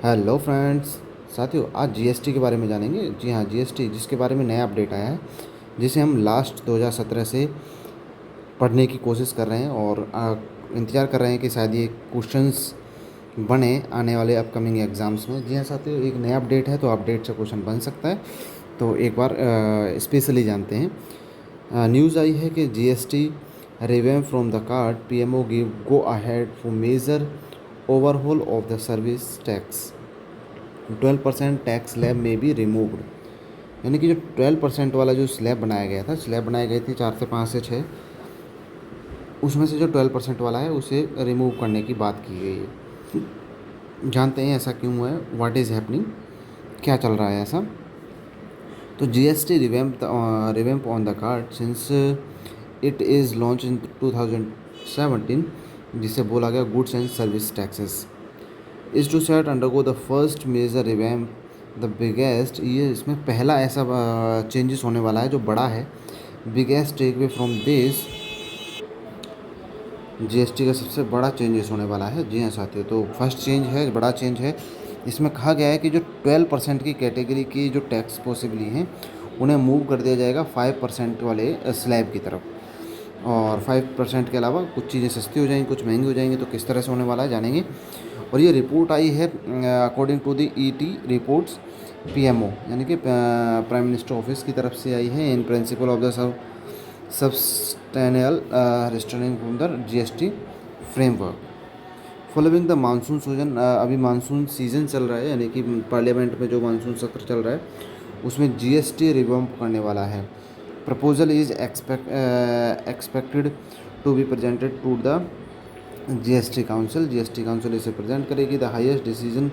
Hello friends. साथियों, आज GST के बारे में जानेंगे। जी हाँ, जीएसटी जिसके बारे में नया अपडेट आया है, जिसे हम लास्ट 2017 से पढ़ने की कोशिश कर रहे हैं और इंतज़ार कर रहे हैं कि शायद ये क्वेश्चंस बने आने वाले अपकमिंग एग्ज़ाम्स में। जी हाँ साथियों, एक नया अपडेट है तो अपडेट से क्वेश्चन बन सकता है। तो एक बार स्पेशली जानते हैं। न्यूज़ आई है कि GST revamp from the card, PMO give go ahead for major overhaul of the service tax. 12% tax slab में बी रिमूव्ड। यानी कि जो 12% वाला जो स्लैब बनाया गया था, स्लैब बनाई गई थी 4 से 5 से 6, उसमें से जो 12% वाला है उसे रिमूव करने की बात की गई है। जानते हैं ऐसा क्यों है, व्हाट इज़ हैपनिंग, क्या चल रहा है ऐसा। तो GST revamp on the card since it is launch in 2017, जिसे बोला गया goods and service taxes is to set undergo the first major revamp the biggest. ये इसमें पहला ऐसा चेंजेस होने वाला है जो बड़ा है। Biggest takeaway from this, GST का सबसे बड़ा चेंजेस होने वाला है। जी हाँ साथियों, तो फर्स्ट चेंज है, बड़ा चेंज है। इसमें कहा गया है कि जो 12% की कैटेगरी की जो टैक्स पॉसिबली हैं उन्हें मूव कर दिया जाएगा 5% वाले स्लैब की तरफ। और 5% के अलावा कुछ चीज़ें सस्ती हो जाएंगी, कुछ महंगी हो जाएंगी। तो किस तरह से होने वाला है जानेंगे। और ये रिपोर्ट आई है according to the ET reports PMO, यानी कि प्राइम मिनिस्टर ऑफिस की तरफ से आई है, in principle of the substantial restructuring from the GST framework following the monsoon season. अभी मानसून सीज़न चल रहा है, यानी कि पार्लियामेंट में जो मानसून सत्र चल रहा है उसमें जीएसटी रिवैम्प करने वाला है। Proposal is expected to be presented to the GST council. GST council इसे प्रेजेंट करेगी the highest decision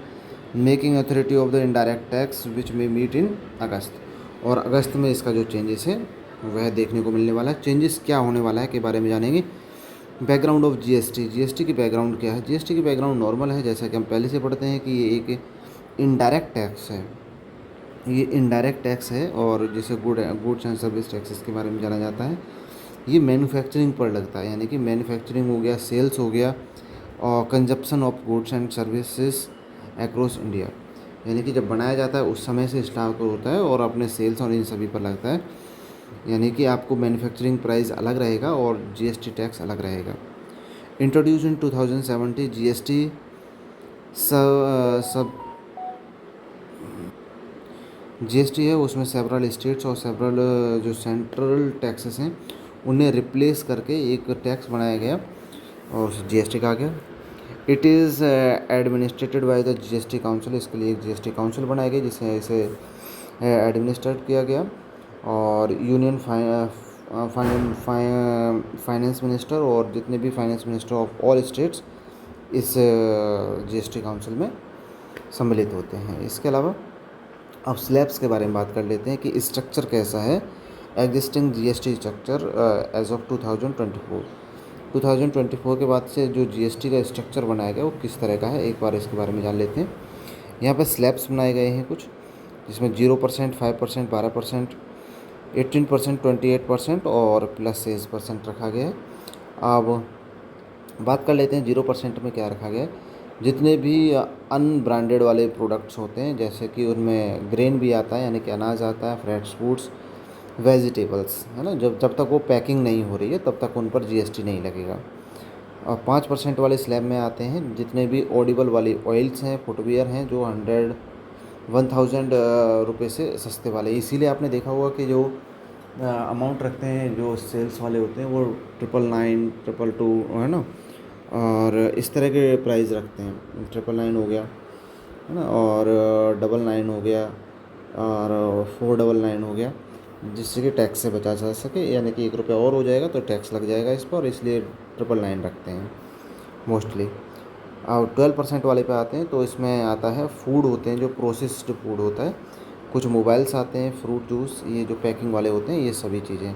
making authority of the indirect tax which में मीट इन अगस्त। और अगस्त में इसका जो चेंजेस है वह देखने को मिलने वाला है। चेंजेस क्या होने वाला है के बारे में जानेंगे। बैकग्राउंड ऑफ जीएसटी, जीएसटी की बैकग्राउंड क्या है। जीएसटी की बैकग्राउंड नॉर्मल है, जैसा कि हम पहले से पढ़ते हैं कि ये एक इनडायरेक्ट टैक्स है। ये इनडायरेक्ट टैक्स है और जिसे गुड्स एंड सर्विस टैक्सेस के बारे में जाना जाता है। ये मैन्युफैक्चरिंग पर लगता है, यानी कि मैन्युफैक्चरिंग हो गया, सेल्स हो गया, और consumption of goods and services across India. यानी कि जब बनाया जाता है उस समय से स्टार्ट होता है और अपने सेल्स और इन सभी पर लगता है। यानी कि आपको मैन्युफैक्चरिंग प्राइस अलग रहेगा और जीएसटी टैक्स अलग रहेगा। इंट्रोड्यूस इन 2017, जीएसटी सब जीएसटी है उसमें सेवरल स्टेट्स और सेवरल जो सेंट्रल टैक्सेस हैं उन्हें रिप्लेस करके एक टैक्स बनाया गया और जीएसटी कहा गया। It is administrated by the GST council. इसके लिए एक जीएसटी काउंसिल बनाया गया जिसे इसे एडमिनिस्ट्रेट किया गया। और यूनियन फाइनेंस मिनिस्टर और जितने भी finance minister of all states इस जीएसटी काउंसिल में सम्मिलित होते हैं। इसके अलावा अब स्लैब्स के बारे में बात कर लेते हैं कि स्ट्रक्चर कैसा है। Existing GST structure as of 2024 के बाद से जो जीएसटी का स्ट्रक्चर बनाया गया वो किस तरह का है, एक बार इसके बारे में जान लेते हैं। यहाँ पर स्लैब्स बनाए गए हैं कुछ, जिसमें 0%, 5%, 12%, 18%, 28% और प्लस 6% रखा गया है। अब बात कर लेते हैं 0% में क्या रखा गया है। जितने भी अनब्रांडेड वाले प्रोडक्ट्स होते हैं, जैसे कि उनमें ग्रेन भी आता है, यानी कि अनाज आता है, फ्रेश फूड्स, वेजिटेबल्स, है ना, जब जब तक वो पैकिंग नहीं हो रही है तब तक उन पर जीएसटी नहीं लगेगा। और 5% वाले स्लैब में आते हैं जितने भी ऑडिबल वाली ऑयल्स हैं, फुटवियर हैं, जो 1000 रुपये से सस्ते वाले। इसीलिए आपने देखा होगा कि जो अमाउंट रखते हैं जो सेल्स वाले होते हैं वो 999, 222, है ना, और इस तरह के प्राइस रखते हैं। 999 हो गया, है ना, और 99 हो गया, और 499 हो गया, जिससे कि टैक्स से बचा जा सके। यानी कि 1 रुपया और हो जाएगा तो टैक्स लग जाएगा इस पर, इसलिए 999 रखते हैं मोस्टली। और 12% वाले पे आते हैं तो इसमें आता है फूड होते हैं, जो प्रोसेस्ड फूड होता है, कुछ मोबाइल्स आते हैं, फ्रूट जूस, ये जो पैकिंग वाले होते हैं, ये सभी चीज़ें।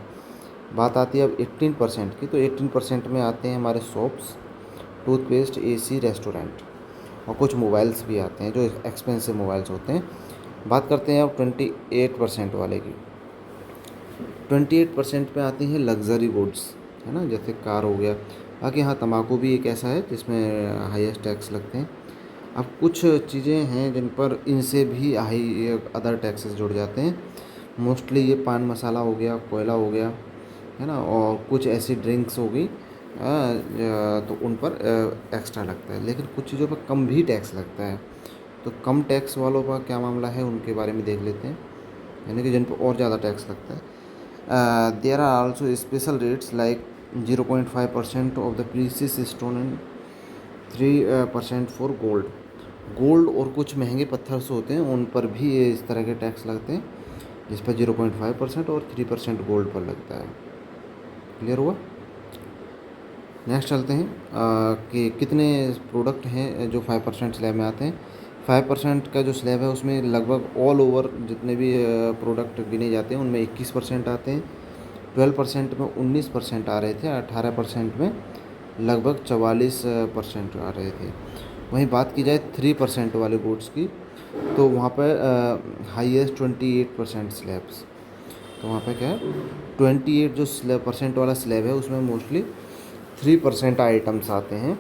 बात आती है अब 18% की, तो 18% में आते हैं हमारे सोप्स, टूथपेस्ट, एसी, रेस्टोरेंट, और कुछ मोबाइल्स भी आते हैं जो एक्सपेंसिव मोबाइल्स होते हैं। बात करते हैं अब 28% वाले की। 28% पे आती हैं लग्जरी गुड्स, है ना, जैसे कार हो गया। बाकी हाँ, तंबाकू भी एक ऐसा है जिसमें हाईएस्ट टैक्स लगते हैं। अब कुछ चीज़ें हैं जिन पर इनसे भी हाई अदर टैक्सेस जुड़ जाते हैं। मोस्टली ये पान मसाला हो गया, कोयला हो गया, है ना, और कुछ ऐसी ड्रिंक्स हो गई, तो उन पर एक्स्ट्रा लगता है। लेकिन कुछ चीज़ों पर कम भी टैक्स लगता है। तो कम टैक्स वालों का क्या मामला है, उनके बारे में देख लेते हैं, यानी कि जिन पर और ज़्यादा टैक्स लगता है। There are also special rates like 0.5% of the precious stone and 3% for gold. Gold और कुछ महंगे पत्थर से होते हैं, उन पर भी ये इस तरह के टैक्स लगते हैं, जिस पर 0.5% और 3% गोल्ड पर लगता है। क्लियर हुआ? नेक्स्ट चलते हैं कि कितने प्रोडक्ट हैं जो 5% स्लैब में आते हैं। 5% का जो स्लैब है उसमें लगभग ऑल ओवर जितने भी प्रोडक्ट गिने जाते हैं उनमें 21% आते हैं। 12% में 19% आ रहे थे, 18% में लगभग 44% आ रहे थे। वहीं बात की जाए 3% वाले गुड्स की, तो वहाँ पर हाईएस्ट 28% स्लैब्स। तो वहाँ पे क्या है, 28 जो स्लैब परसेंट वाला स्लैब है उसमें मोस्टली 3% आइटम्स आते हैं।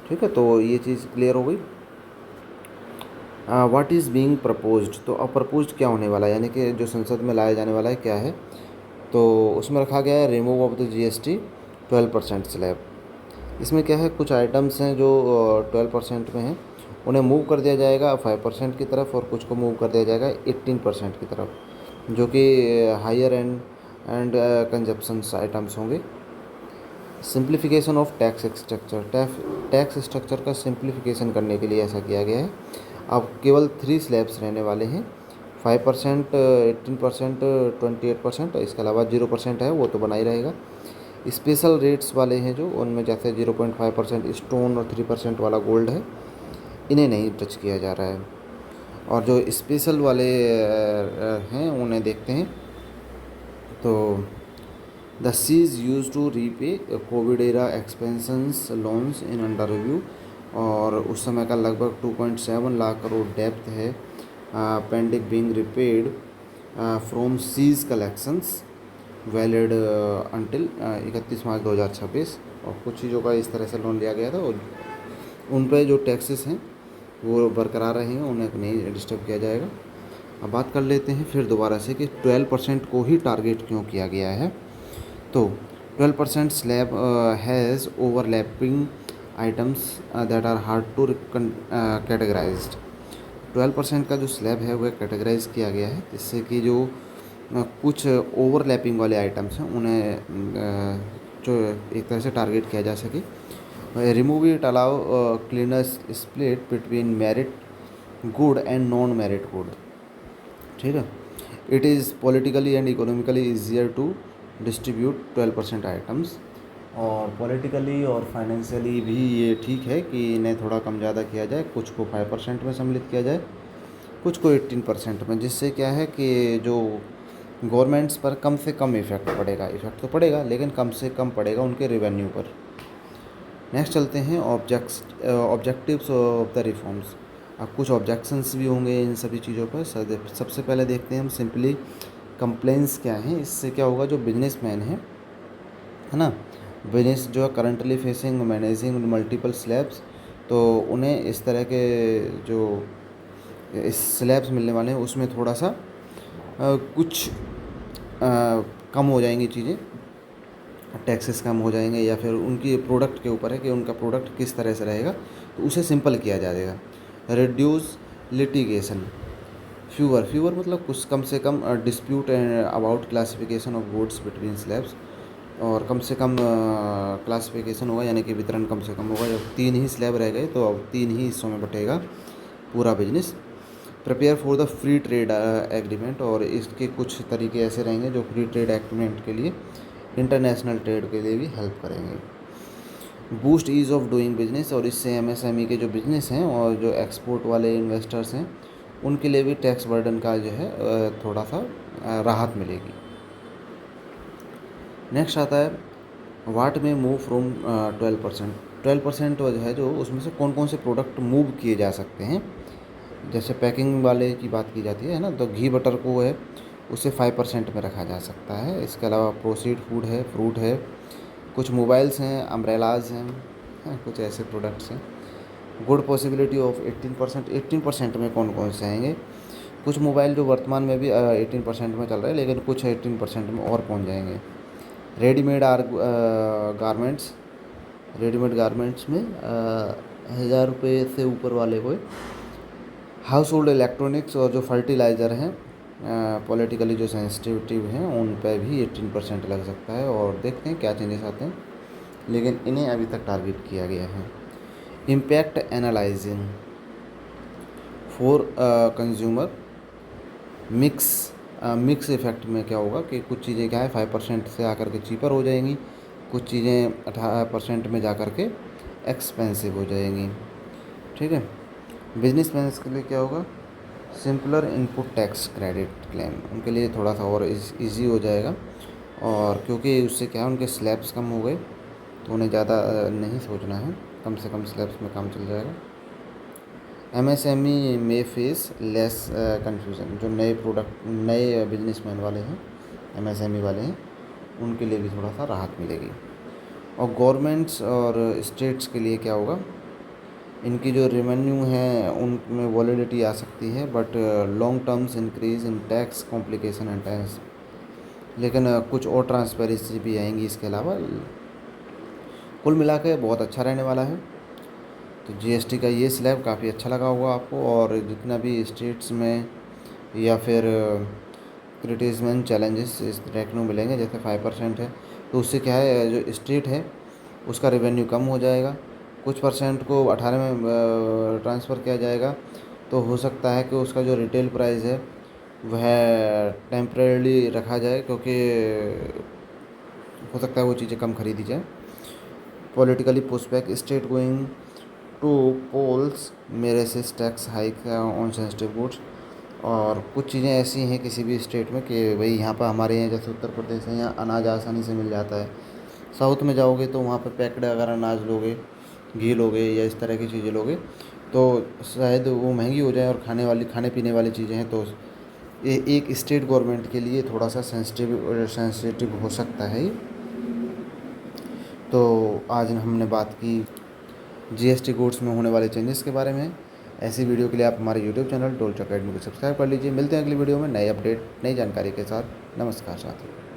ठीक है, तो ये चीज़ क्लियर हो गई। व्हाट इज़ बीइंग प्रपोज्ड, तो अब प्रपोज्ड क्या होने वाला है, यानी कि जो संसद में लाया जाने वाला है क्या है, तो उसमें रखा गया है remove of the GST 12% slab. इसमें क्या है, कुछ आइटम्स हैं जो 12% में हैं, उन्हें मूव कर दिया जाएगा 5% की तरफ, और कुछ को मूव कर दिया जाएगा 18% की तरफ, जो कि हायर एंड कंजप्शंस आइटम्स होंगे। Simplification of tax structure, tax structure का सिंप्लीफिकेशन करने के लिए ऐसा किया गया है। अब केवल 3 स्लैब्स रहने वाले हैं, 5%, 18%, 28%, इसके अलावा 0% है वो तो बना ही रहेगा। स्पेशल रेट्स वाले हैं जो, उनमें जैसे 0.5% स्टोन और 3% वाला गोल्ड है, इन्हें नहीं टच किया जा रहा है। और जो स्पेशल वाले हैं उन्हें देखते हैं, तो the cess use to repay covid era expansions loans in under review, और उस समय का लगभग 2.7 लाख करोड़ डेप्थ है pending being repaid from cess collections valid until 31 March 2026। और कुछ चीज़ों का इस तरह से लोन लिया गया था, और उन पर जो टैक्सेस हैं वो बरकरार रहेंगे, उन्हें नहीं डिस्टर्ब किया जाएगा। अब बात कर लेते हैं फिर दोबारा से कि 12% को ही टारगेट क्यों किया गया है। तो 12% slab has overlapping items that are hard to categorised. 12% का जो स्लैब है वह कैटेगराइज किया गया है, जिससे कि जो कुछ ओवरलैपिंग वाले आइटम्स हैं उन्हें जो एक तरह से टारगेट किया जा सके। Remove it allow cleaner split between merit good and non merit good. ठीक है, it is politically and economically easier to distribute 12% items. और पॉलिटिकली और फाइनेंशियली भी ये ठीक है कि इन्हें थोड़ा कम ज़्यादा किया जाए, कुछ को 5% में सम्मिलित किया जाए, कुछ को 18% में, जिससे क्या है कि जो गवर्नमेंट्स पर कम से कम इफ़ेक्ट पड़ेगा। इफ़ेक्ट तो पड़ेगा लेकिन कम से कम पड़ेगा उनके रेवेन्यू पर। नेक्स्ट चलते हैं ऑब्जेक्टिव्स ऑफ द रिफॉर्म्स। अब कुछ ऑब्जेक्शंस भी होंगे इन सभी चीज़ों पर। सबसे पहले देखते हैं हम सिंपली कंप्लेंट्स क्या हैं। इससे क्या होगा, जो बिजनेसमैन है ना, बिजनेस जो है currently facing managing multiple slabs, तो उन्हें इस तरह के जो इस स्लैब्स मिलने वाले हैं उसमें थोड़ा सा कुछ कम हो जाएंगी चीज़ें, टैक्सेस कम हो जाएंगे, या फिर उनकी प्रोडक्ट के ऊपर है कि उनका प्रोडक्ट किस तरह से रहेगा, तो उसे सिंपल किया जाएगा। रिड्यूस लिटिगेशन, फ्यूअर मतलब कुछ कम से कम dispute about classification of goods between slabs, और कम से कम क्लासिफिकेशन होगा, यानी कि वितरण कम से कम होगा। जब 3 ही स्लैब रह गए तो अब 3 ही हिस्सों में बटेगा पूरा business. Prepare for the free trade agreement, और इसके कुछ तरीके ऐसे रहेंगे जो फ्री ट्रेड एग्रीमेंट के लिए, इंटरनेशनल ट्रेड के लिए भी हेल्प करेंगे। Boost ease of doing business, और इससे MSME के जो बिज़नेस हैं और जो एक्सपोर्ट वाले इन्वेस्टर्स हैं उनके लिए भी टैक्स बर्डन का जो है थोड़ा सा राहत मिलेगी। नेक्स्ट आता है वाट में मूव फ्रॉम 12%। 12% जो है जो उसमें से कौन कौन से प्रोडक्ट मूव किए जा सकते हैं। जैसे पैकिंग वाले की बात की जाती है ना, तो घी बटर को है उसे 5% में रखा जा सकता है। इसके अलावा प्रोसीड फूड है, फ्रूट है, कुछ मोबाइल्स हैं, अम्ब्रेलाज हैं, कुछ ऐसे प्रोडक्ट्स हैं। Good possibility of 18%। 18% में कौन कौन से आएंगे? कुछ मोबाइल जो वर्तमान में भी 18% में चल रहे हैं, लेकिन कुछ 18% में और पहुंच जाएंगे। रेडीमेड गारमेंट्स, रेडीमेड गारमेंट्स में 1,000 रुपये से ऊपर वाले को। हाउस होल्ड इलेक्ट्रॉनिक्स और जो फर्टिलाइज़र हैं पॉलिटिकली जो सेंसिटिव हैं उन पर भी 18% लग सकता है, और देखते हैं क्या चेंजेस आते हैं, लेकिन इन्हें अभी तक टारगेट किया गया है। Impact analysing for consumer mix effect में क्या होगा कि कुछ चीज़ें क्या है 5% से आकर के चीपर हो जाएंगी, कुछ चीज़ें 18% में जा कर के एक्सपेंसिव हो जाएंगी। ठीक है। बिजनेसमैन के लिए क्या होगा? Simpler input tax credit claim, उनके लिए थोड़ा सा और इजी हो जाएगा, और क्योंकि उससे क्या है उनके स्लैब्स कम हो गए, तो उन्हें ज़्यादा नहीं सोचना है, कम से कम स्लैब्स में काम चल जाएगा। MSME में फेस लेस कन्फ्यूज़न, जो नए बिजनेसमैन वाले हैं, MSME वाले हैं, उनके लिए भी थोड़ा सा राहत मिलेगी। और गवर्नमेंट्स और स्टेट्स के लिए क्या होगा? इनकी जो रेवेन्यू है उनमें वॉलेटिलिटी आ सकती है, but long terms increase in tax complication and tax, लेकिन कुछ और ट्रांसपेरेंसी भी आएंगी इसके अलावा। कुल मिला के बहुत अच्छा रहने वाला है। तो GST का ये स्लैब काफ़ी अच्छा लगा होगा आपको, और जितना भी स्टेट्स में या फिर क्रिटिसिज्म चैलेंजेस इस देखने को मिलेंगे, जैसे 5% है, तो उससे क्या है जो स्टेट है उसका रेवेन्यू कम हो जाएगा, कुछ परसेंट को 18 में ट्रांसफ़र किया जाएगा, तो हो सकता है कि उसका जो रिटेल प्राइस है वह टेम्परेली रखा जाए, क्योंकि हो सकता है वो चीज़ें कम खरीदी जाए। Politically pushback, state going to polls मेरे से tax hike on sensitive goods, और कुछ चीज़ें ऐसी हैं किसी भी स्टेट में कि भाई यहाँ पर हमारे यहाँ जैसे उत्तर प्रदेश है, यहाँ अनाज आसानी से मिल जाता है। साउथ में जाओगे तो वहाँ पर पैक्ड अगर अनाज लोगे, घी लोगे या इस तरह की चीज़ें लोगे, तो शायद वो महंगी हो जाए, और खाने पीने वाली चीज़ें हैं, तो ये एक स्टेट गवर्नमेंट के लिए थोड़ा सा सेंसिटिव हो सकता है। तो आज हमने बात की GST गुड्स में होने वाले चेंजेस के बारे में। ऐसी वीडियो के लिए आप हमारे YouTube चैनल डोलच अकेडमी को सब्सक्राइब कर लीजिए। मिलते हैं अगली वीडियो में नए अपडेट, नई जानकारी के साथ। नमस्कार साथियों।